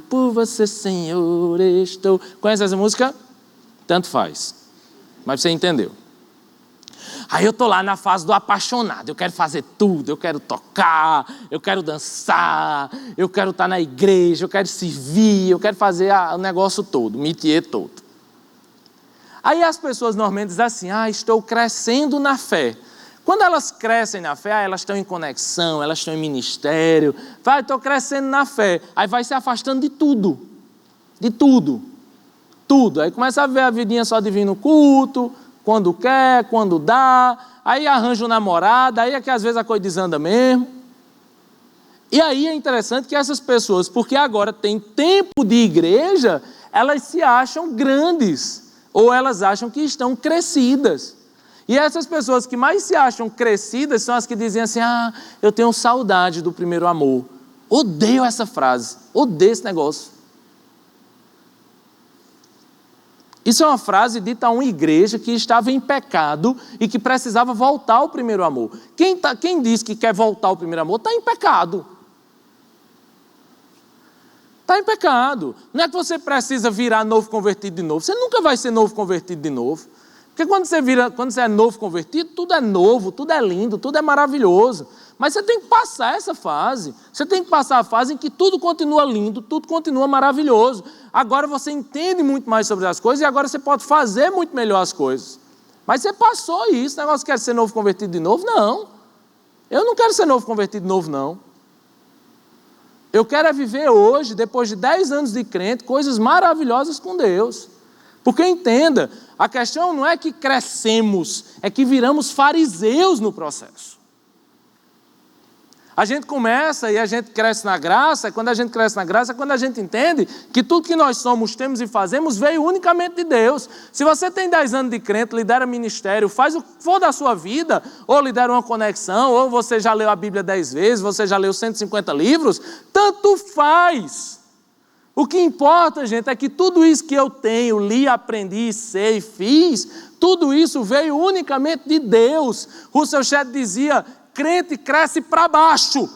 por você, Senhor, estou. Conhece essa música? Tanto faz, mas você entendeu. Aí eu estou lá na fase do apaixonado, eu quero fazer tudo, eu quero tocar, eu quero dançar, eu quero estar na igreja, eu quero servir, eu quero fazer o negócio todo, o métier todo. Aí as pessoas normalmente dizem assim: estou crescendo na fé. Quando elas crescem na fé, elas estão em conexão, elas estão em ministério. Estou crescendo na fé. Aí vai se afastando de tudo. Aí começa a ver a vidinha só de vir no culto, quando quer, quando dá. Aí arranja um namorado, aí é que às vezes a coisa desanda mesmo. E aí é interessante que essas pessoas, porque agora tem tempo de igreja, elas se acham grandes. Ou elas acham que estão crescidas. E essas pessoas que mais se acham crescidas são as que dizem assim: eu tenho saudade do primeiro amor. Odeio essa frase, odeio esse negócio. Isso é uma frase dita a uma igreja que estava em pecado e que precisava voltar ao primeiro amor. Quem diz que quer voltar ao primeiro amor está em pecado. Está em pecado. Não é que você precisa virar novo convertido de novo. Você nunca vai ser novo convertido de novo. Porque quando você é novo convertido, tudo é novo, tudo é lindo, tudo é maravilhoso. Mas você tem que passar essa fase. Você tem que passar a fase em que tudo continua lindo, tudo continua maravilhoso. Agora você entende muito mais sobre as coisas e agora você pode fazer muito melhor as coisas. Mas você passou isso, o negócio quer ser novo convertido de novo? Não. Eu não quero ser novo convertido de novo, não. Eu quero é viver hoje, depois de 10 anos de crente, coisas maravilhosas com Deus. Porque entenda, a questão não é que crescemos, é que viramos fariseus no processo. A gente começa e a gente cresce na graça, e quando a gente cresce na graça, é quando a gente entende que tudo que nós somos, temos e fazemos veio unicamente de Deus. Se você tem 10 anos de crente, lidera ministério, faz o que for da sua vida, ou lidera uma conexão, ou você já leu a Bíblia 10 vezes, você já leu 150 livros, tanto faz. O que importa, gente, é que tudo isso que eu tenho, li, aprendi, sei, fiz, tudo isso veio unicamente de Deus. Russell Shedd dizia: crente cresce para baixo.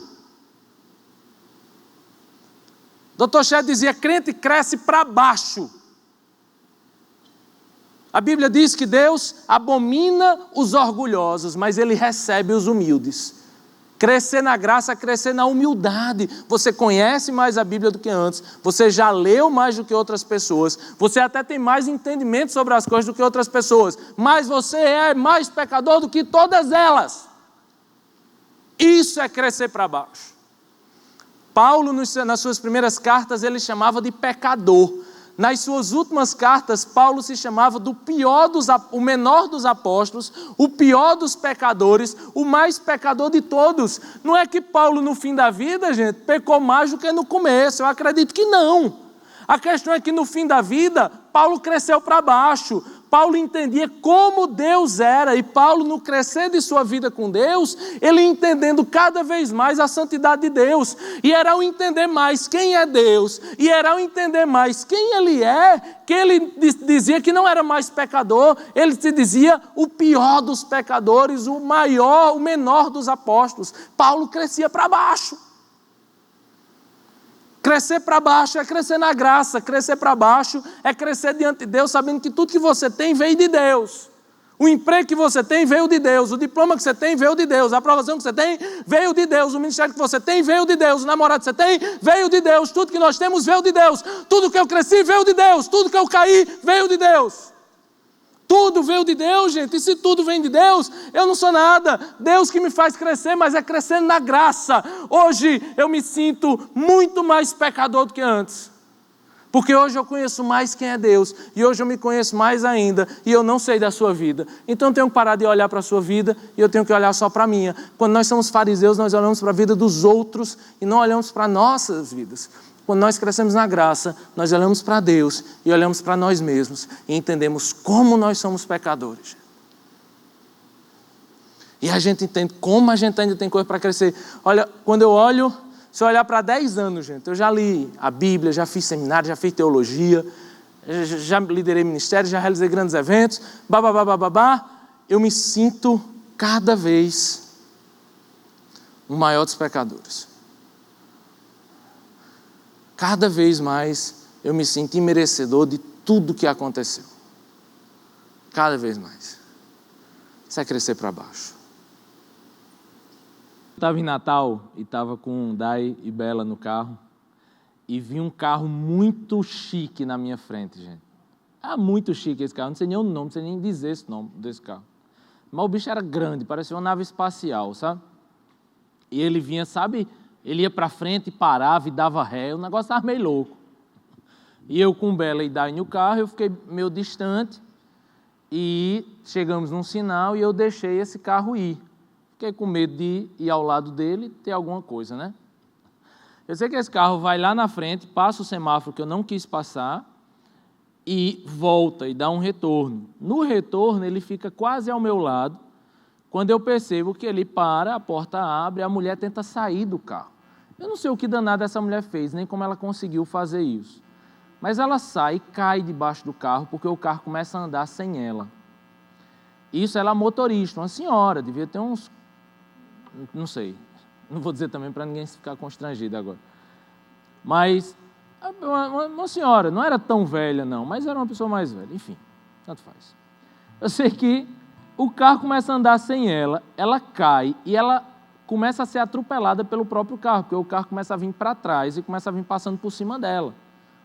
Dr. Shedd dizia: crente cresce para baixo. A Bíblia diz que Deus abomina os orgulhosos, mas Ele recebe os humildes. Crescer na graça é crescer na humildade. Você conhece mais a Bíblia do que antes. Você já leu mais do que outras pessoas. Você até tem mais entendimento sobre as coisas do que outras pessoas. Mas você é mais pecador do que todas elas. Isso é crescer para baixo. Paulo, nas suas primeiras cartas, ele chamava de pecador. Nas suas últimas cartas, Paulo se chamava o menor dos apóstolos, o pior dos pecadores, o mais pecador de todos. Não é que Paulo, no fim da vida, gente, pecou mais do que no começo. Eu acredito que não. A questão é que no fim da vida, Paulo cresceu para baixo. Paulo entendia como Deus era, e Paulo, no crescer de sua vida com Deus, ele entendendo cada vez mais a santidade de Deus, e era ao entender mais quem é Deus, e era ao entender mais quem Ele é, que ele dizia que não era mais pecador, ele se dizia o pior dos pecadores, o menor dos apóstolos. Paulo crescia para baixo. Crescer para baixo é crescer na graça, crescer para baixo é crescer diante de Deus, sabendo que tudo que você tem veio de Deus. O emprego que você tem veio de Deus, o diploma que você tem veio de Deus, a aprovação que você tem veio de Deus, o ministério que você tem veio de Deus, o namorado que você tem veio de Deus, tudo que nós temos veio de Deus, tudo que eu cresci veio de Deus, tudo que eu caí veio de Deus. Tudo veio de Deus, gente, e se tudo vem de Deus, eu não sou nada. Deus que me faz crescer, mas é crescendo na graça. Hoje eu me sinto muito mais pecador do que antes, porque hoje eu conheço mais quem é Deus, e hoje eu me conheço mais ainda, e eu não sei da sua vida. Então eu tenho que parar de olhar para a sua vida, e eu tenho que olhar só para a minha. Quando nós somos fariseus, nós olhamos para a vida dos outros, e não olhamos para nossas vidas. Quando nós crescemos na graça, nós olhamos para Deus e olhamos para nós mesmos e entendemos como nós somos pecadores. E a gente entende como a gente ainda tem coisa para crescer. Olha, quando eu olho, se eu olhar para 10 anos, gente, eu já li a Bíblia, já fiz seminário, já fiz teologia, já liderei ministério, já realizei grandes eventos, eu me sinto cada vez o maior dos pecadores. Cada vez mais eu me sinto imerecedor de tudo que aconteceu. Cada vez mais. Isso é crescer para baixo. Eu estava em Natal e estava com Dai e Bela no carro e vi um carro muito chique na minha frente, gente. Muito chique esse carro, não sei nem o nome, não sei nem dizer esse nome desse carro. Mas o bicho era grande, parecia uma nave espacial, sabe? E ele vinha, sabe... Ele ia para frente, parava e dava ré, o negócio estava meio louco. E eu com Bela e Dai no carro, eu fiquei meio distante e chegamos num sinal e eu deixei esse carro ir. Fiquei com medo de ir ao lado dele ter alguma coisa, né? Eu sei que esse carro vai lá na frente, passa o semáforo que eu não quis passar e volta e dá um retorno. No retorno ele fica quase ao meu lado, quando eu percebo que ele para, a porta abre, a mulher tenta sair do carro. Eu não sei o que danado essa mulher fez, nem como ela conseguiu fazer isso. Mas ela sai e cai debaixo do carro, porque o carro começa a andar sem ela. Isso ela é motorista, uma senhora, devia ter uns... Não sei, não vou dizer também para ninguém ficar constrangido agora. Mas uma senhora, não era tão velha não, mas era uma pessoa mais velha, enfim, tanto faz. Eu sei que o carro começa a andar sem ela, ela cai e ela começa a ser atropelada pelo próprio carro, porque o carro começa a vir para trás e começa a vir passando por cima dela.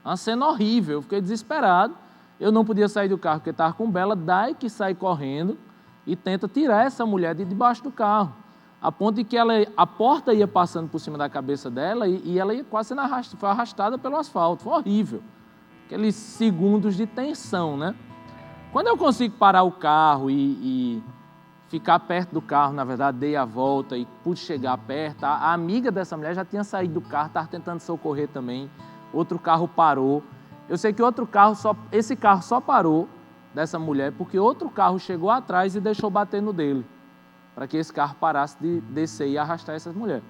Uma cena horrível, eu fiquei desesperado, eu não podia sair do carro porque estava com Bela, Dai que sai correndo e tenta tirar essa mulher de debaixo do carro, a ponto de que a porta ia passando por cima da cabeça dela e ela ia quase sendo arrastada pelo asfalto, foi horrível. Aqueles segundos de tensão, né? Quando eu consigo parar o carro e ficar perto do carro, na verdade, dei a volta e pude chegar perto. A amiga dessa mulher já tinha saído do carro, estava tentando socorrer também. Outro carro parou. Eu sei que esse carro só parou dessa mulher porque outro carro chegou atrás e deixou bater no dele, para que esse carro parasse de descer e arrastar essa mulher.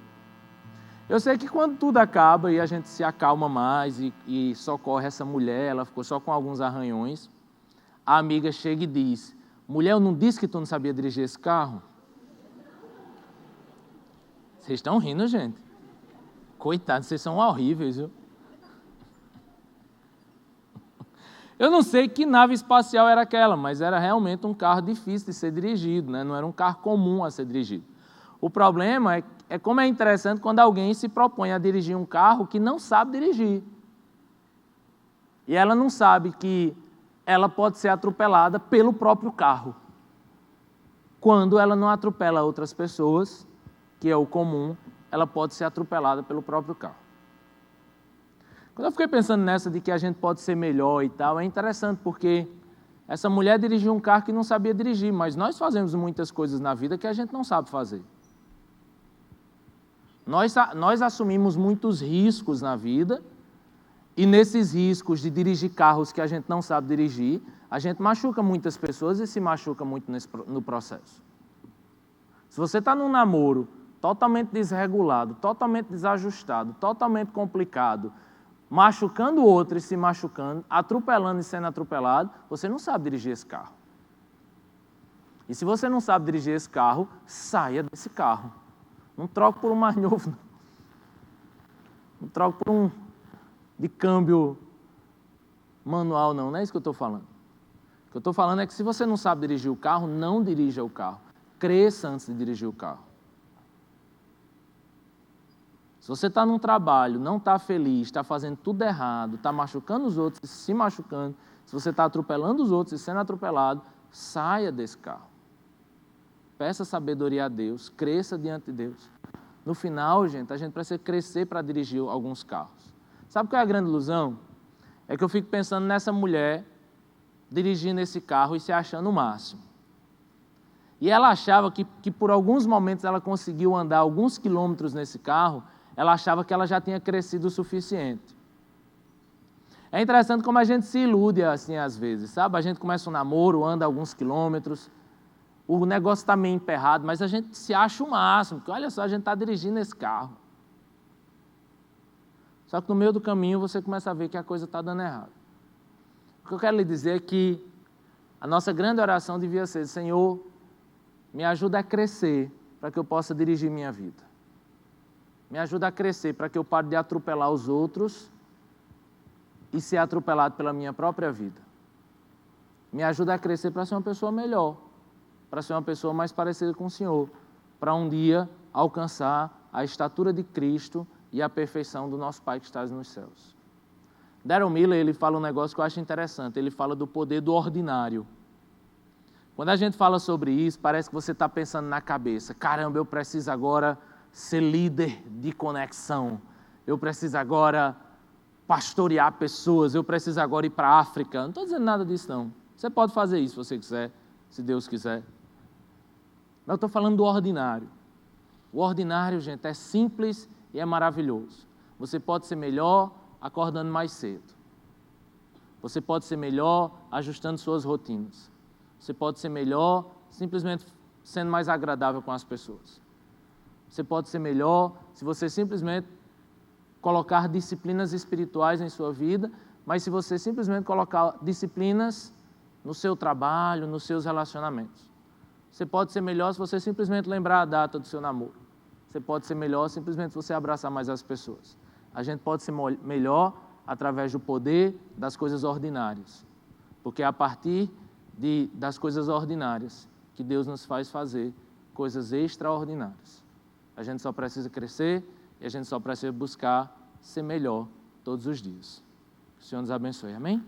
Eu sei que quando tudo acaba e a gente se acalma mais e socorre essa mulher, ela ficou só com alguns arranhões, a amiga chega e diz: mulher, eu não disse que tu não sabia dirigir esse carro? Vocês estão rindo, gente? Coitados, vocês são horríveis, viu? Eu não sei que nave espacial era aquela, mas era realmente um carro difícil de ser dirigido, né? Não era um carro comum a ser dirigido. O problema como é interessante quando alguém se propõe a dirigir um carro que não sabe dirigir. E ela não sabe que ela pode ser atropelada pelo próprio carro. Quando ela não atropela outras pessoas, que é o comum, ela pode ser atropelada pelo próprio carro. Quando eu fiquei pensando nessa de que a gente pode ser melhor e tal, é interessante porque essa mulher dirigiu um carro que não sabia dirigir, mas nós fazemos muitas coisas na vida que a gente não sabe fazer. Nós assumimos muitos riscos na vida, e nesses riscos de dirigir carros que a gente não sabe dirigir, a gente machuca muitas pessoas e se machuca muito no processo. Se você está num namoro totalmente desregulado, totalmente desajustado, totalmente complicado, machucando o outro e se machucando, atropelando e sendo atropelado, você não sabe dirigir esse carro. E se você não sabe dirigir esse carro, saia desse carro. Não troque por um mais novo, não. Não troque por um de câmbio manual, não é isso que eu estou falando. O que eu estou falando é que se você não sabe dirigir o carro, não dirija o carro. Cresça antes de dirigir o carro. Se você está num trabalho, não está feliz, está fazendo tudo errado, está machucando os outros e se machucando, se você está atropelando os outros e sendo atropelado, saia desse carro. Peça sabedoria a Deus, cresça diante de Deus. No final, gente, a gente precisa crescer para dirigir alguns carros. Sabe qual é a grande ilusão? É que eu fico pensando nessa mulher dirigindo esse carro e se achando o máximo. E ela achava que por alguns momentos ela conseguiu andar alguns quilômetros nesse carro, ela achava que ela já tinha crescido o suficiente. É interessante como a gente se ilude assim às vezes, sabe? A gente começa um namoro, anda alguns quilômetros, o negócio está meio emperrado, mas a gente se acha o máximo, porque olha só, a gente está dirigindo esse carro. Só que no meio do caminho você começa a ver que a coisa está dando errado. O que eu quero lhe dizer é que a nossa grande oração devia ser: Senhor, me ajuda a crescer para que eu possa dirigir minha vida. Me ajuda a crescer para que eu pare de atropelar os outros e ser atropelado pela minha própria vida. Me ajuda a crescer para ser uma pessoa melhor, para ser uma pessoa mais parecida com o Senhor, para um dia alcançar a estatura de Cristo e a perfeição do nosso Pai que está nos céus. Darrell Miller, ele fala um negócio que eu acho interessante, ele fala do poder do ordinário. Quando a gente fala sobre isso, parece que você está pensando na cabeça: caramba, eu preciso agora ser líder de conexão, eu preciso agora pastorear pessoas, eu preciso agora ir para a África. Não estou dizendo nada disso, não. Você pode fazer isso se você quiser, se Deus quiser. Mas eu estou falando do ordinário. O ordinário, gente, é simples e é maravilhoso. Você pode ser melhor acordando mais cedo. Você pode ser melhor ajustando suas rotinas. Você pode ser melhor simplesmente sendo mais agradável com as pessoas. Você pode ser melhor se você simplesmente colocar disciplinas espirituais em sua vida, mas se você simplesmente colocar disciplinas no seu trabalho, nos seus relacionamentos. Você pode ser melhor se você simplesmente lembrar a data do seu namoro. Você pode ser melhor simplesmente se você abraçar mais as pessoas. A gente pode ser melhor através do poder das coisas ordinárias. Porque é a partir das coisas ordinárias que Deus nos faz fazer coisas extraordinárias. A gente só precisa crescer e a gente só precisa buscar ser melhor todos os dias. Que o Senhor nos abençoe. Amém?